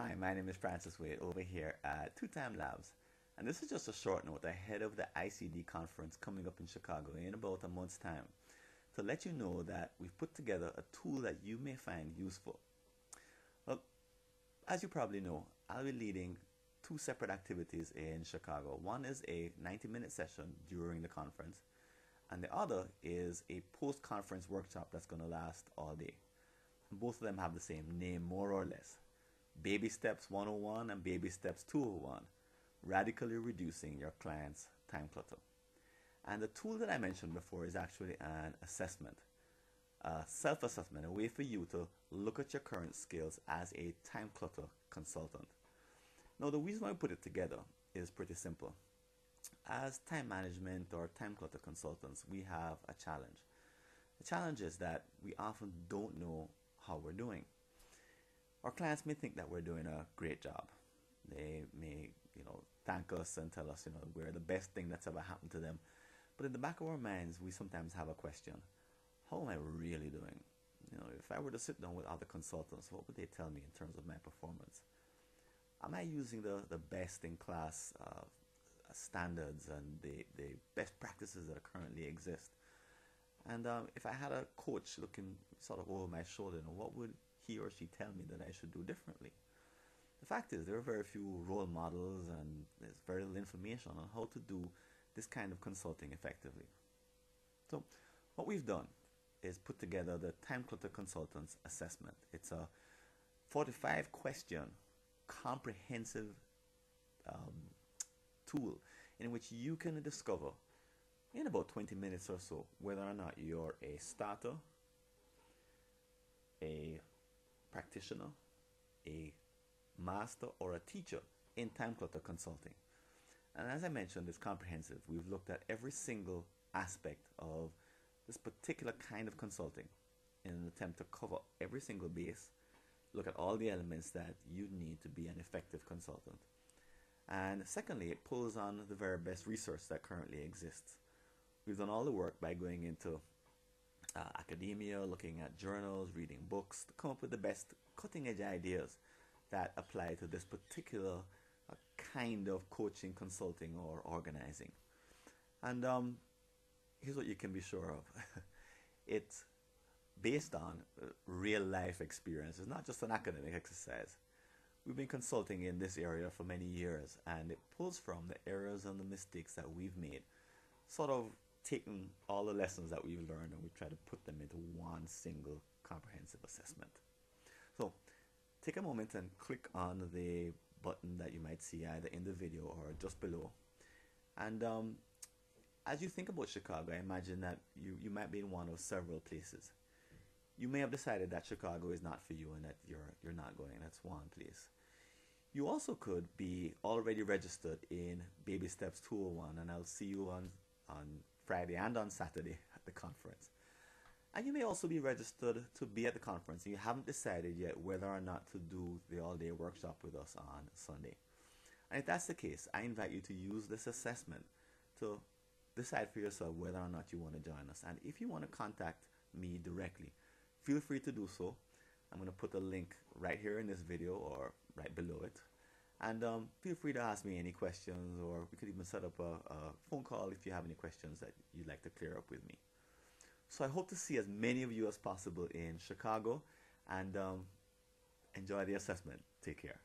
Hi, my name is Francis Wade over here at Two Time Labs. And this is just a short note ahead of the ICD conference coming up in Chicago in about a month's time to let you know that we've put together a tool that you may find useful. Well, as you probably know, I'll be leading two separate activities in Chicago. One is a 90-minute session during the conference, and the other is a post-conference workshop that's going to last all day. And both of them have the same name, more or less. Baby Steps 101 and Baby Steps 201, radically reducing your client's time clutter. And the tool that I mentioned before is actually an assessment, a self-assessment, a way for you to look at your current skills as a time clutter consultant. Now, the reason why I put it together is pretty simple. As time management or time clutter consultants, we have a challenge. The challenge is that we often don't know how we're doing. Our clients may think that we're doing a great job. They may, thank us and tell us, we're the best thing that's ever happened to them. But in the back of our minds, we sometimes have a question. How am I really doing? If I were to sit down with other consultants, what would they tell me in terms of my performance? Am I using the best in class standards and the best practices that currently exist? And if I had a coach looking sort of over my shoulder, what would he or she tell me that I should do differently? The fact is, there are very few role models and there's very little information on how to do this kind of consulting effectively. So what we've done is put together the Time Clutter Consultants Assessment. It's a 45 question comprehensive tool in which you can discover in about 20 minutes or so whether or not you're a starter, a practitioner, a master, or a teacher in time clutter consulting. And as I mentioned, it's comprehensive. We've looked at every single aspect of this particular kind of consulting in an attempt to cover every single base, look at all the elements that you need to be an effective consultant. And secondly, it pulls on the very best research that currently exists. We've done all the work by going into academia, looking at journals, reading books, to come up with the best cutting-edge ideas that apply to this particular kind of coaching, consulting, or organizing. And here's what you can be sure of. It's based on real-life experience. It's not just an academic exercise. We've been consulting in this area for many years, and it pulls from the errors and the mistakes that we've made, sort of taking all the lessons that we've learned and we try to put them into one single comprehensive assessment. So take a moment and click on the button that you might see either in the video or just below. And as you think about Chicago, I imagine that you might be in one of several places. You may have decided that Chicago is not for you and that you're not going. That's one place. You also could be already registered in Baby Steps 201, and I'll see you on Friday and on Saturday at the conference. And you may also be registered to be at the conference and you haven't decided yet whether or not to do the all-day workshop with us on Sunday. And if that's the case, I invite you to use this assessment to decide for yourself whether or not you want to join us. And if you want to contact me directly, feel free to do so. I'm going to put a link right here in this video or right below it. And feel free to ask me any questions, or we could even set up a phone call if you have any questions that you'd like to clear up with me. So I hope to see as many of you as possible in Chicago, and enjoy the assessment. Take care.